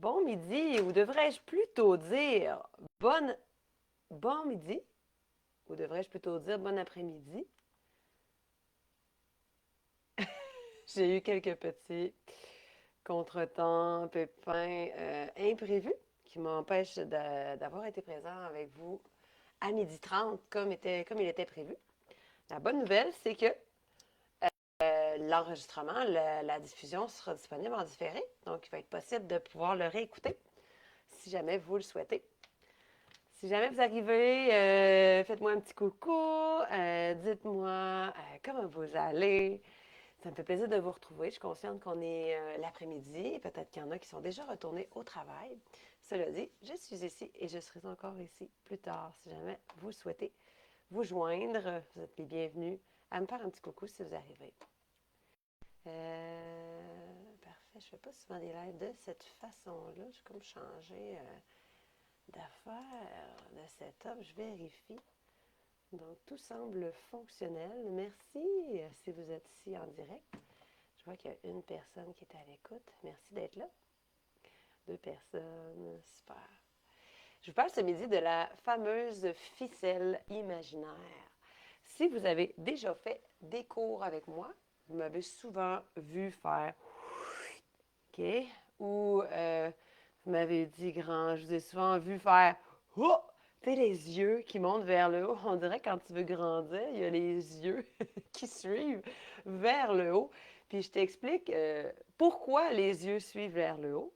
Bon midi, ou devrais-je plutôt dire bon midi, ou devrais-je plutôt dire bon après-midi? J'ai eu quelques petits contretemps, pépins imprévus qui m'empêchent d'avoir été présent avec vous à 12h30 comme il était prévu. La bonne nouvelle, c'est que l'enregistrement, la diffusion sera disponible en différé, donc il va être possible de pouvoir le réécouter si jamais vous le souhaitez. Si jamais vous arrivez, faites-moi un petit coucou, dites-moi comment vous allez. Ça me fait plaisir de vous retrouver. Je suis consciente qu'on est l'après-midi. Peut-être qu'il y en a qui sont déjà retournés au travail. Cela dit, je suis ici et je serai encore ici plus tard. Si jamais vous souhaitez vous joindre, vous êtes les bienvenus à me faire un petit coucou si vous arrivez. Parfait. Je ne fais pas souvent des lives de cette façon-là. J'ai comme changé d'affaires, de setup. Je vérifie. Donc, tout semble fonctionnel. Merci si vous êtes ici en direct. Je vois qu'il y a une personne qui est à l'écoute. Merci d'être là. Deux personnes. Super. Je vous parle ce midi de la fameuse ficelle imaginaire. Si vous avez déjà fait des cours avec moi, vous m'avez souvent vu faire OK? Ou vous m'avez dit grand, je vous ai souvent vu faire oh! Tu sais, les yeux qui montent vers le haut. On dirait quand tu veux grandir, il y a les yeux qui suivent vers le haut. Puis je t'explique pourquoi les yeux suivent vers le haut.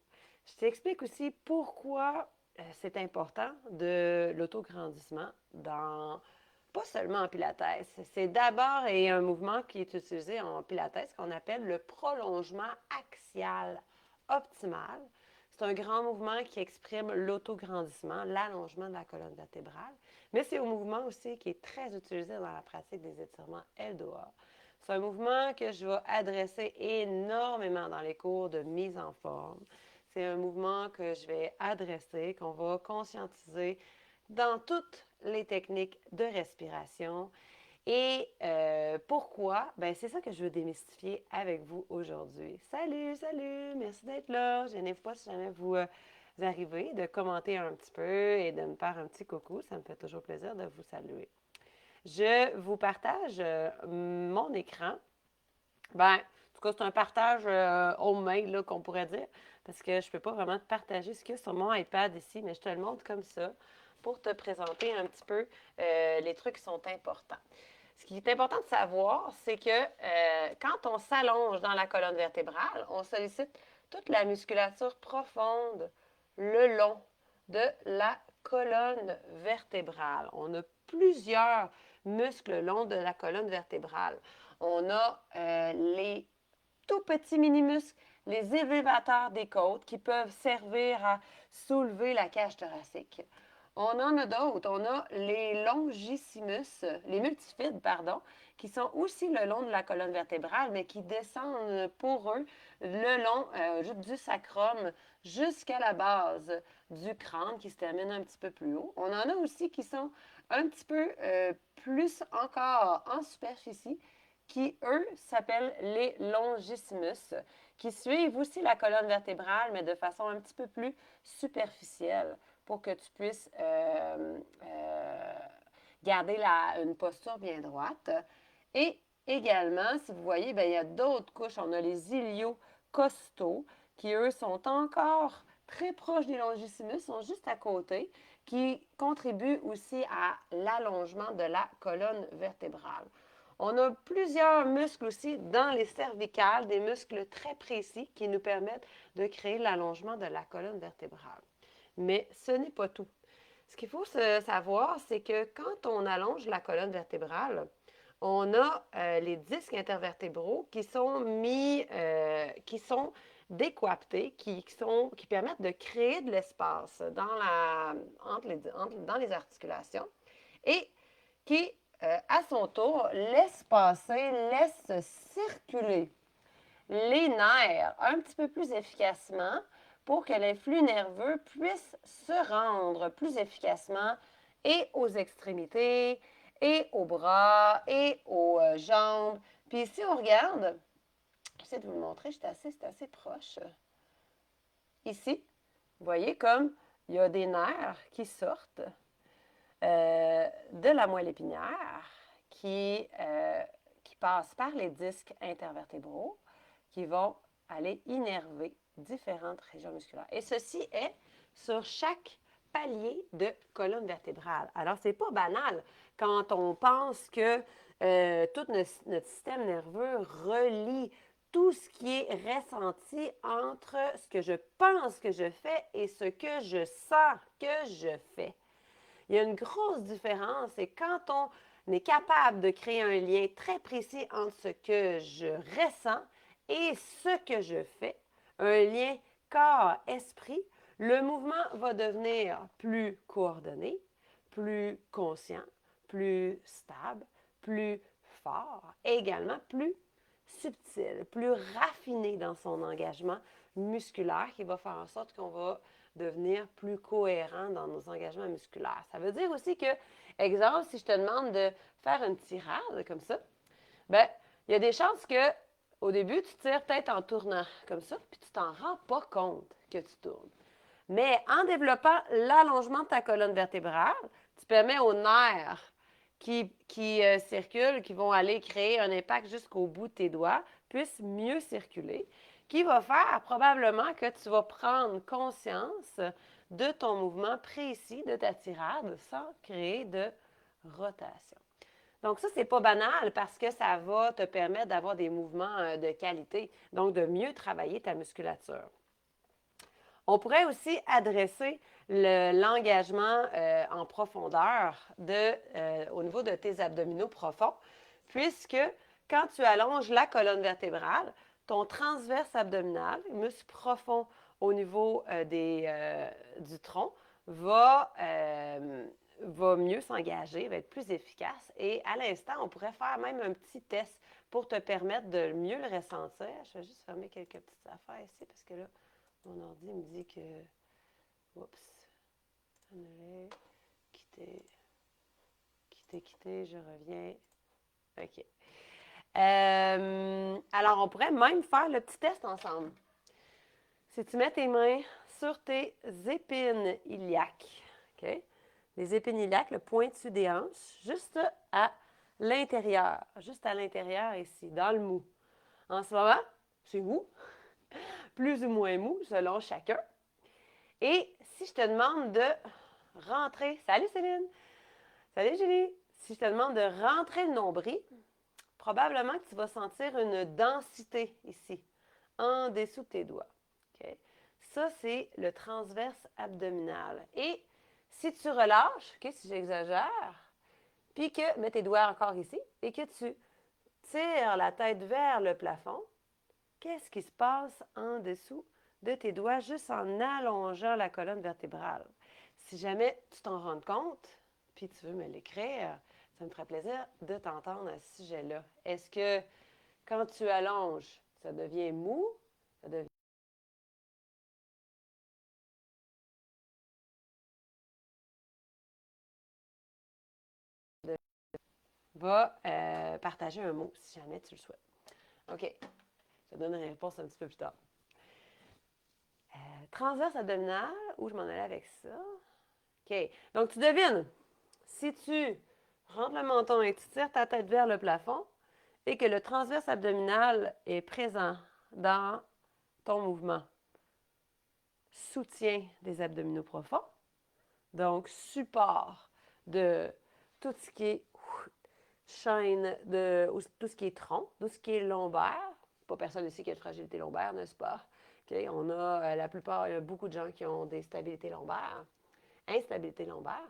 Je t'explique aussi pourquoi c'est important de l'autograndissement dans pas seulement en pilates. C'est d'abord et un mouvement qui est utilisé en pilates qu'on appelle le prolongement axial optimal. C'est un grand mouvement qui exprime l'autograndissement, l'allongement de la colonne vertébrale, mais c'est un mouvement aussi qui est très utilisé dans la pratique des étirements LDOA. C'est un mouvement que je vais adresser énormément dans les cours de mise en forme. C'est un mouvement que je vais adresser, qu'on va conscientiser dans toutes les techniques de respiration. Et pourquoi? Ben, c'est ça que je veux démystifier avec vous aujourd'hui. Salut, salut, merci d'être là. Gênez-vous pas si jamais vous arrivez, de commenter un petit peu et de me faire un petit coucou. Ça me fait toujours plaisir de vous saluer. Je vous partage mon écran. Ben, en tout cas, c'est un partage homemade, là, qu'on pourrait dire, parce que je ne peux pas vraiment te partager ce qu'il y a sur mon iPad ici, mais je te le montre comme ça pour te présenter un petit peu les trucs qui sont importants. Ce qui est important de savoir, c'est que quand on s'allonge dans la colonne vertébrale, on sollicite toute la musculature profonde le long de la colonne vertébrale. On a plusieurs muscles le long de la colonne vertébrale. On a les tout petits mini-muscles, les élévateurs des côtes qui peuvent servir à soulever la cage thoracique. On en a d'autres. On a les longissimus, les multifides, pardon, qui sont aussi le long de la colonne vertébrale, mais qui descendent pour eux le long du sacrum jusqu'à la base du crâne qui se termine un petit peu plus haut. On en a aussi qui sont un petit peu plus encore en superficie, qui, eux, s'appellent les longissimus, qui suivent aussi la colonne vertébrale, mais de façon un petit peu plus superficielle pour que tu puisses garder une posture bien droite. Et également, si vous voyez, bien, il y a d'autres couches. On a les iliocostaux qui, eux, sont encore très proches des longissimus, sont juste à côté, qui contribuent aussi à l'allongement de la colonne vertébrale. On a plusieurs muscles aussi dans les cervicales, des muscles très précis qui nous permettent de créer l'allongement de la colonne vertébrale. Mais ce n'est pas tout. Ce qu'il faut savoir, c'est que quand on allonge la colonne vertébrale, on a les disques intervertébraux qui sont décoaptés, qui permettent de créer de l'espace dans les articulations et qui, à son tour, laisse circuler les nerfs un petit peu plus efficacement pour que l'influx nerveux puisse se rendre plus efficacement et aux extrémités, et aux bras, et aux jambes. Puis si on regarde, j'essaie de vous le montrer, c'est assez proche. Ici, Vous voyez comme il y a des nerfs qui sortent de la moelle épinière qui passent par les disques intervertébraux qui vont aller innerver différentes régions musculaires. Et ceci est sur chaque palier de colonne vertébrale. Alors, c'est pas banal quand on pense que tout notre système nerveux relie tout ce qui est ressenti entre ce que je pense que je fais et ce que je sens que je fais. Il y a une grosse différence et quand on est capable de créer un lien très précis entre ce que je ressens et ce que je fais, un lien corps-esprit, le mouvement va devenir plus coordonné, plus conscient, plus stable, plus fort, et également plus subtil, plus raffiné dans son engagement musculaire qui va faire en sorte qu'on va devenir plus cohérent dans nos engagements musculaires. Ça veut dire aussi que, exemple, si je te demande de faire une tirade comme ça, ben, il y a des chances que au début, tu tires peut-être en tournant comme ça, puis tu t'en rends pas compte que tu tournes. Mais en développant l'allongement de ta colonne vertébrale, tu permets aux nerfs qui circulent, qui vont aller créer un impact jusqu'au bout de tes doigts, puissent mieux circuler, qui va faire probablement que tu vas prendre conscience de ton mouvement précis de ta tirade sans créer de rotation. Donc ça, c'est pas banal parce que ça va te permettre d'avoir des mouvements de qualité, donc de mieux travailler ta musculature. On pourrait aussi adresser l'engagement en profondeur au niveau de tes abdominaux profonds, puisque quand tu allonges la colonne vertébrale, ton transverse abdominal, muscle profond au niveau du tronc, va mieux s'engager, va être plus efficace. Et à l'instant, on pourrait faire même un petit test pour te permettre de mieux le ressentir. Je vais juste fermer quelques petites affaires ici parce que là, mon ordi me dit que... Oups. Annuler. Quitter, je reviens. OK. Alors, on pourrait même faire le petit test ensemble. Si tu mets tes mains sur tes épines iliaques, OK? Les épines iliaques, le pointu des hanches, juste à l'intérieur ici, dans le mou. En ce moment, c'est mou, plus ou moins mou, selon chacun. Et si je te demande de rentrer, salut Céline, salut Julie, si je te demande de rentrer le nombril, probablement que tu vas sentir une densité ici, en dessous de tes doigts. Okay? Ça, c'est le transverse abdominal. Et si tu relâches, okay, si j'exagère, puis que, mets tes doigts encore ici, et que tu tires la tête vers le plafond, qu'est-ce qui se passe en dessous de tes doigts juste en allongeant la colonne vertébrale? Si jamais tu t'en rends compte, puis tu veux me l'écrire, ça me ferait plaisir de t'entendre à ce sujet-là. Est-ce que quand tu allonges, ça devient mou? Ça devient... Va partager un mot si jamais tu le souhaites. OK. Je te donne une réponse un petit peu plus tard. Transverse abdominal, où je m'en allais avec ça? OK. Donc, tu devines. Si tu rentres le menton et tu tires ta tête vers le plafond et que le transverse abdominal est présent dans ton mouvement, soutien des abdominaux profonds, donc support de tout ce qui est chaîne, tout ce qui est tronc, tout ce qui est lombaire. Pas personne ici qui a de fragilité lombaire, n'est-ce pas? Okay, on a la plupart, il y a beaucoup de gens qui ont des stabilités lombaires, instabilité lombaire.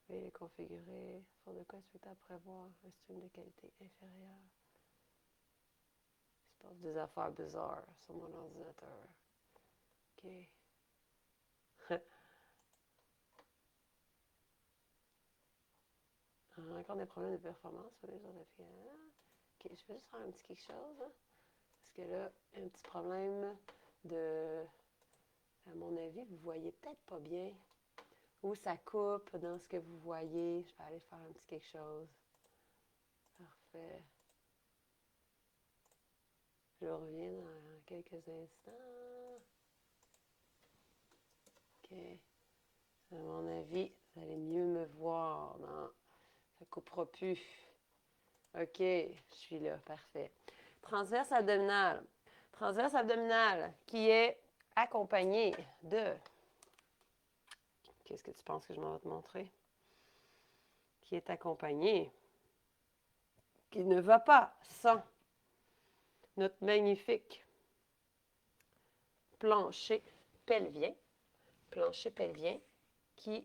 Veuillez configurer pour de quoi souhaitable prévoir un stream de qualité inférieure. Il se passe des affaires bizarres sur mon ordinateur. OK. Encore des problèmes de performance sur les autres affaires. OK, je vais juste faire un petit quelque chose. Hein, parce que là, un petit problème de... À mon avis, vous voyez peut-être pas bien où ça coupe dans ce que vous voyez. Je vais aller faire un petit quelque chose. Parfait. Je reviens dans quelques instants. OK. À mon avis, vous allez mieux me voir. Non, ça ne coupera plus. OK, je suis là. Parfait. Transverse abdominal. Transverse abdominal qui est accompagné de... Qu'est-ce que tu penses que je m'en vais te montrer? Qui est accompagné, qui ne va pas sans notre magnifique plancher pelvien. Plancher pelvien qui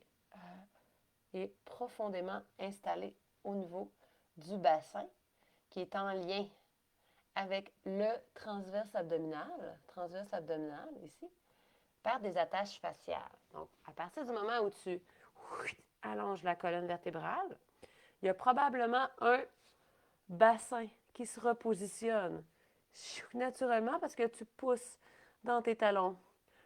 est profondément installé au niveau du bassin, qui est en lien avec le transverse abdominal ici, par des attaches faciales. Donc, à partir du moment où tu allonges la colonne vertébrale, il y a probablement un bassin qui se repositionne naturellement parce que tu pousses dans tes talons.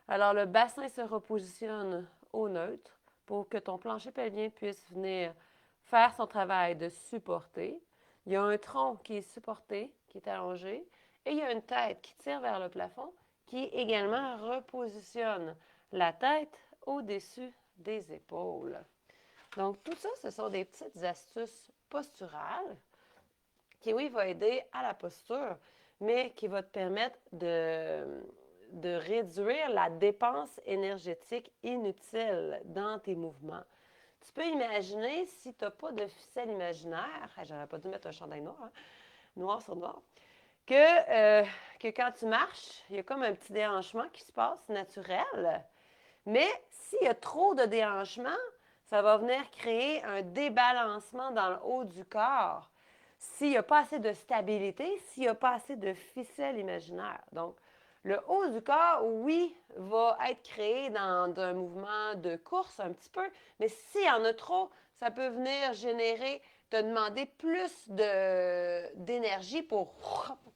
Alors, le bassin se repositionne au neutre pour que ton plancher pelvien puisse venir faire son travail de supporter. Il y a un tronc qui est supporté, qui est allongé, et il y a une tête qui tire vers le plafond, qui également repositionne la tête au-dessus des épaules. Donc, tout ça, ce sont des petites astuces posturales qui, oui, va aider à la posture, mais qui va te permettre de réduire la dépense énergétique inutile dans tes mouvements. Tu peux imaginer, si tu n'as pas de ficelle imaginaire, j'aurais pas dû mettre un chandail noir, hein, noir sur noir, que quand tu marches, il y a comme un petit déhanchement qui se passe naturel, mais s'il y a trop de déhanchement, ça va venir créer un débalancement dans le haut du corps s'il n'y a pas assez de stabilité, s'il n'y a pas assez de ficelle imaginaire. Donc, le haut du corps, oui, va être créé dans un mouvement de course un petit peu, mais s'il y en a trop, ça peut venir générer, te demander plus d'énergie pour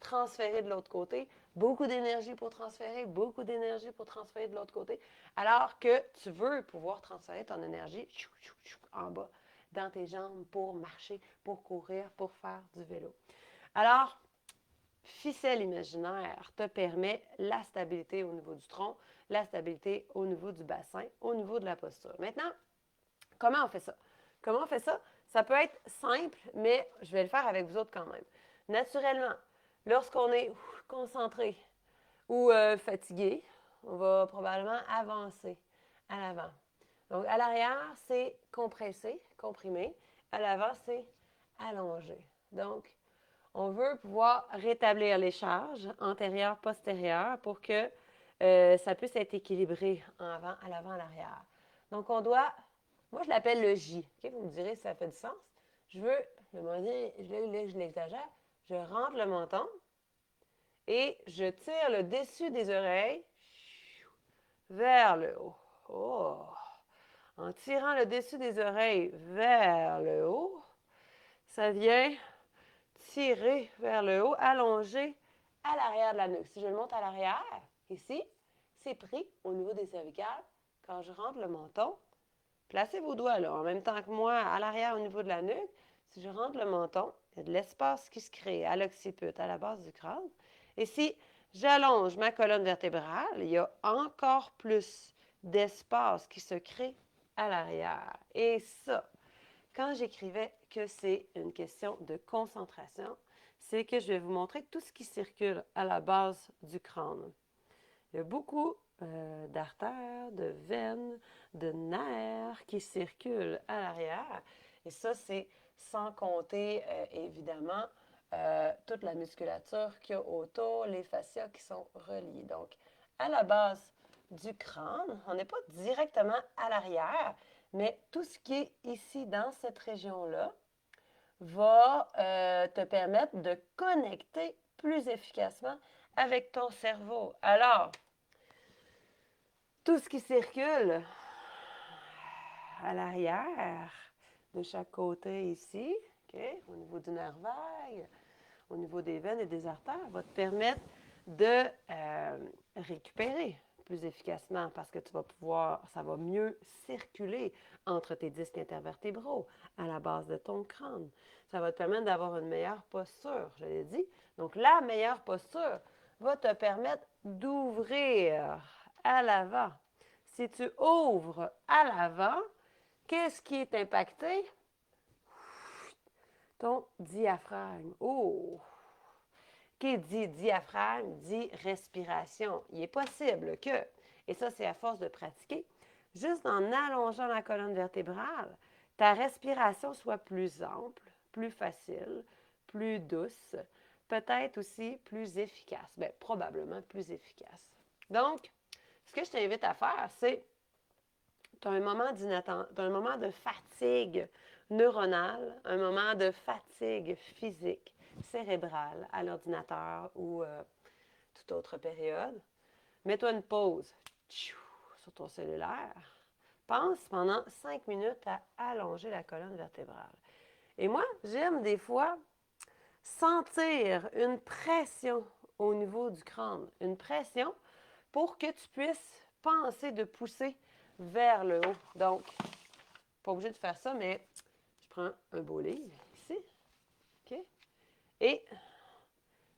transférer de l'autre côté, beaucoup d'énergie pour transférer, beaucoup d'énergie pour transférer de l'autre côté, alors que tu veux pouvoir transférer ton énergie en bas dans tes jambes pour marcher, pour courir, pour faire du vélo. Alors, ficelle imaginaire te permet la stabilité au niveau du tronc, la stabilité au niveau du bassin, au niveau de la posture. Maintenant, comment on fait ça? Comment on fait ça? Ça peut être simple, mais je vais le faire avec vous autres quand même. Naturellement, lorsqu'on est concentré ou fatigué, on va probablement avancer à l'avant. Donc, à l'arrière, c'est compressé, comprimé. À l'avant, c'est allongé. Donc, on veut pouvoir rétablir les charges antérieures, postérieures pour que ça puisse être équilibré en avant, à l'avant, à l'arrière. Donc, on doit, moi je l'appelle le J. Okay? Vous me direz si ça fait du sens. Je veux, je l'exagère, je rentre le menton et je tire le dessus des oreilles vers le haut. Oh! En tirant le dessus des oreilles vers le haut, ça vient tirer vers le haut, allonger à l'arrière de la nuque. Si je le monte à l'arrière, ici, c'est pris au niveau des cervicales. Quand je rentre le menton, placez vos doigts là, en même temps que moi, à l'arrière au niveau de la nuque. Si je rentre le menton, il y a de l'espace qui se crée à l'occiput, à la base du crâne. Et si j'allonge ma colonne vertébrale, il y a encore plus d'espace qui se crée à l'arrière. Et ça, quand j'écrivais que c'est une question de concentration, c'est que je vais vous montrer tout ce qui circule à la base du crâne. Il y a beaucoup d'artères, de veines, de nerfs qui circulent à l'arrière. Et ça, c'est sans compter, évidemment, toute la musculature qu'il y a autour, les fascias qui sont reliés. Donc, à la base du crâne, on n'est pas directement à l'arrière, mais tout ce qui est ici dans cette région-là va te permettre de connecter plus efficacement avec ton cerveau. Alors, tout ce qui circule à l'arrière, de chaque côté ici, okay, au niveau du nerf vague, au niveau des veines et des artères, va te permettre de récupérer plus efficacement parce que tu vas pouvoir, ça va mieux circuler entre tes disques intervertébraux, à la base de ton crâne. Ça va te permettre d'avoir une meilleure posture, je l'ai dit. Donc, la meilleure posture va te permettre d'ouvrir à l'avant. Si tu ouvres à l'avant, qu'est-ce qui est impacté? Ton diaphragme. Oh! Qui dit diaphragme dit respiration. Il est possible que, et ça c'est à force de pratiquer, juste en allongeant la colonne vertébrale, ta respiration soit plus ample, plus facile, plus douce, peut-être aussi plus efficace. Bien, probablement plus efficace. Donc, ce que je t'invite à faire, c'est, tu as un moment de fatigue neuronale, un moment de fatigue physique, cérébrale, à l'ordinateur ou toute autre période. Mets-toi une pause sur ton cellulaire. Pense pendant 5 minutes à allonger la colonne vertébrale. Et moi, j'aime des fois sentir une pression au niveau du crâne. Une pression pour que tu puisses penser de pousser vers le haut. Donc, pas obligé de faire ça, mais je prends un beau livre ici. OK? Et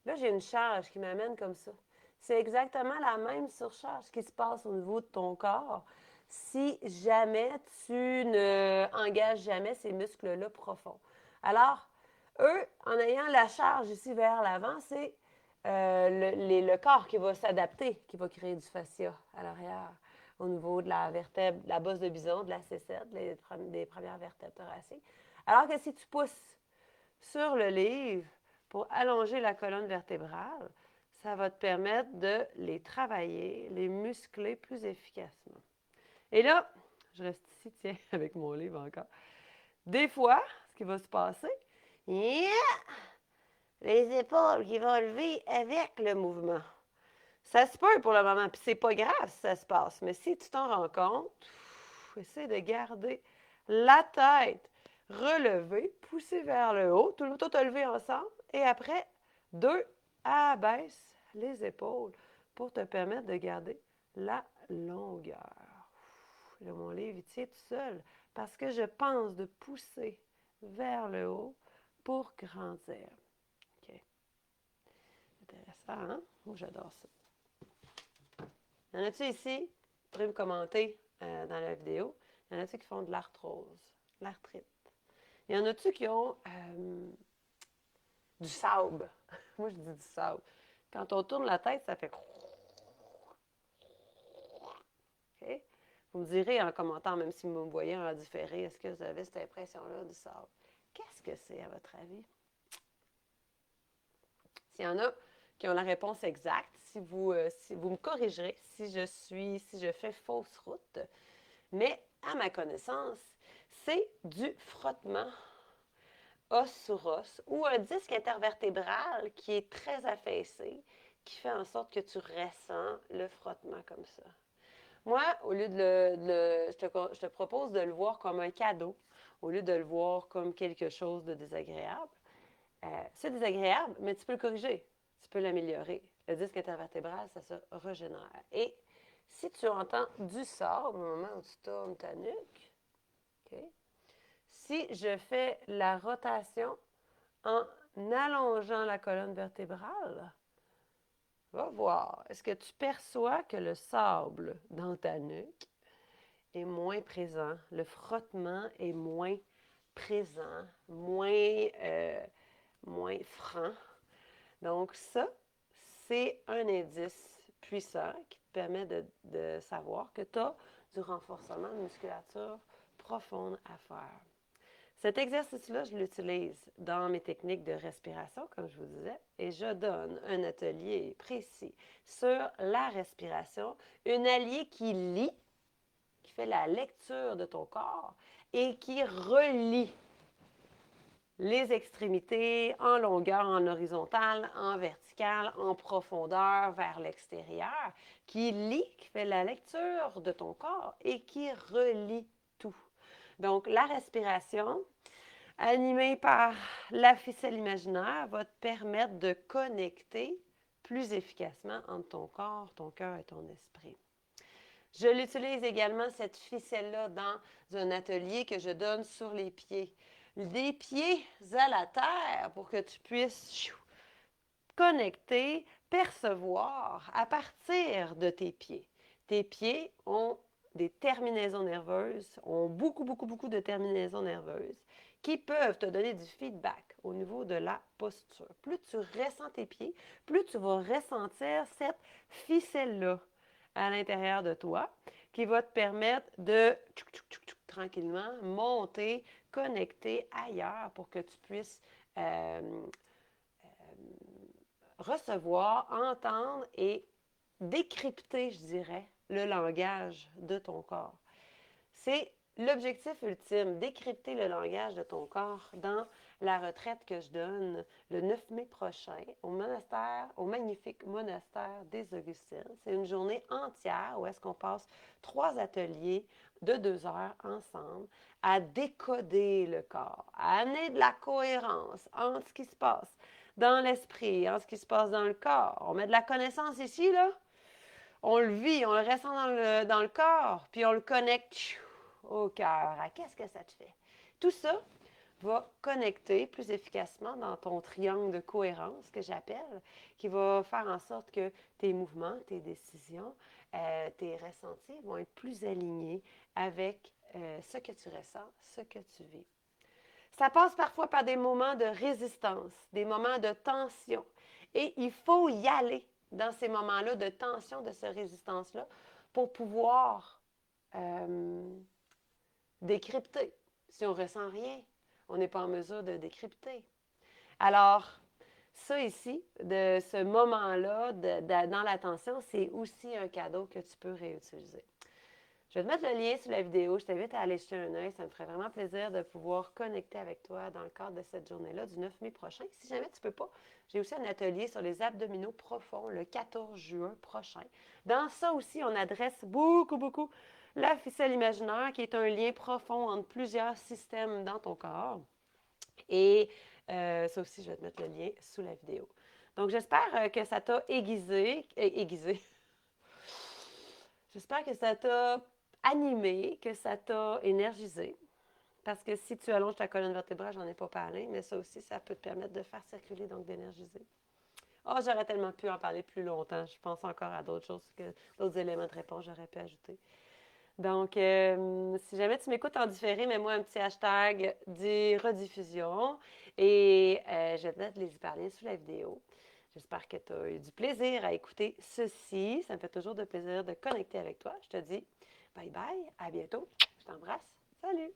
là, j'ai une charge qui m'amène comme ça. C'est exactement la même surcharge qui se passe au niveau de ton corps si jamais tu ne engages jamais ces muscles-là profonds. Alors, eux, en ayant la charge ici vers l'avant, c'est le corps qui va s'adapter, qui va créer du fascia à l'arrière, au niveau de la vertèbre, de la bosse de bison, de la C7, des premières vertèbres thoraciques. Alors que si tu pousses sur le livre pour allonger la colonne vertébrale, ça va te permettre de les travailler, les muscler plus efficacement. Et là, je reste ici, tiens, avec mon livre encore. Des fois, ce qui va se passer, yeah! Les épaules qui vont lever avec le mouvement. Ça se peut pour le moment, puis c'est pas grave si ça se passe, mais si tu t'en rends compte, essaie de garder la tête relevée, pousser vers le haut, tout te lever ensemble, et après, 2, abaisse les épaules pour te permettre de garder la longueur. Là, mon livre, il tient tout seul parce que je pense de pousser vers le haut pour grandir. OK. Intéressant, hein? Moi, j'adore ça. Y en a-tu ici? Vous pourrez me commenter dans la vidéo. Y en a-tu qui font de l'arthrose, l'arthrite? Y en a-tu qui ont du sable? Moi, je dis du sable. Quand on tourne la tête, ça fait... OK? Vous me direz en commentant, même si vous me voyez en différé, est-ce que vous avez cette impression-là du sable? Qu'est-ce que c'est, à votre avis? S'il y en a qui ont la réponse exacte, si vous me corrigerez si je fais fausse route. Mais à ma connaissance, c'est du frottement os sur os ou un disque intervertébral qui est très affaissé, qui fait en sorte que tu ressens le frottement comme ça. Moi, au lieu je te propose de le voir comme un cadeau, au lieu de le voir comme quelque chose de désagréable. C'est désagréable, mais tu peux le corriger, tu peux l'améliorer. Le disque intervertébral, ça se régénère. Et si tu entends du sable au moment où tu tournes ta nuque, OK? Si je fais la rotation en allongeant la colonne vertébrale, va voir. Est-ce que tu perçois que le sable dans ta nuque est moins présent? Le frottement est moins présent, moins franc. Donc ça, c'est un indice puissant qui te permet de savoir que tu as du renforcement de musculature profonde à faire. Cet exercice-là, je l'utilise dans mes techniques de respiration, comme je vous disais, et je donne un atelier précis sur la respiration, un allié qui lit, qui fait la lecture de ton corps et qui relie les extrémités en longueur, en horizontale, en verticale, en profondeur vers l'extérieur, qui lit, qui fait la lecture de ton corps et qui relie tout. Donc, la respiration, animée par la ficelle imaginaire, va te permettre de connecter plus efficacement entre ton corps, ton cœur et ton esprit. Je l'utilise également, cette ficelle-là, dans un atelier que je donne sur les pieds. Des pieds à la terre pour que tu puisses connecter, percevoir à partir de tes pieds. Tes pieds ont des terminaisons nerveuses, ont beaucoup, beaucoup, beaucoup de terminaisons nerveuses qui peuvent te donner du feedback au niveau de la posture. Plus tu ressens tes pieds, plus tu vas ressentir cette ficelle-là à l'intérieur de toi qui va te permettre de tranquillement monter, connecter ailleurs pour que tu puisses recevoir, entendre et décrypter, je dirais, le langage de ton corps. C'est l'objectif ultime, décrypter le langage de ton corps dans la retraite que je donne le 9 mai prochain au monastère, au magnifique monastère des Augustines. C'est une journée entière où est-ce qu'on passe 3 ateliers de 2 heures ensemble à décoder le corps, à amener de la cohérence entre ce qui se passe dans l'esprit, entre ce qui se passe dans le corps. On met de la connaissance ici, là. On le vit, on le ressent dans le corps, puis on le connecte au cœur. Qu'est-ce que ça te fait? Tout ça va connecter plus efficacement dans ton triangle de cohérence que j'appelle, qui va faire en sorte que tes mouvements, tes décisions, tes ressentis vont être plus alignés avec ce que tu ressens, ce que tu vis. Ça passe parfois par des moments de résistance, des moments de tension. Et il faut y aller dans ces moments-là de tension, de cette résistance-là, pour pouvoir décrypter. Si on ne ressent rien, on n'est pas en mesure de décrypter. Alors, ça ici, de ce moment-là, dans la tension, c'est aussi un cadeau que tu peux réutiliser. Je vais te mettre le lien sous la vidéo. Je t'invite à aller jeter un œil. Ça me ferait vraiment plaisir de pouvoir connecter avec toi dans le cadre de cette journée-là du 9 mai prochain. Si jamais tu ne peux pas, j'ai aussi un atelier sur les abdominaux profonds le 14 juin prochain. Dans ça aussi, on adresse beaucoup, beaucoup la ficelle imaginaire, qui est un lien profond entre plusieurs systèmes dans ton corps. Et ça aussi, je vais te mettre le lien sous la vidéo. Donc, j'espère que ça t'a aiguisé. J'espère que ça t'a animé, que ça t'a énergisé. Parce que si tu allonges ta colonne vertébrale, j'en ai pas parlé, mais ça aussi, ça peut te permettre de faire circuler, donc d'énergiser. Oh, j'aurais tellement pu en parler plus longtemps. Je pense encore à d'autres choses, d'autres éléments de réponse j'aurais pu ajouter. Donc, si jamais tu m'écoutes en différé, mets-moi un petit hashtag de rediffusion et je vais te mettre les hyperliens sous la vidéo. J'espère que tu as eu du plaisir à écouter ceci. Ça me fait toujours de plaisir de connecter avec toi. Je te dis bye bye, à bientôt. Je t'embrasse. Salut!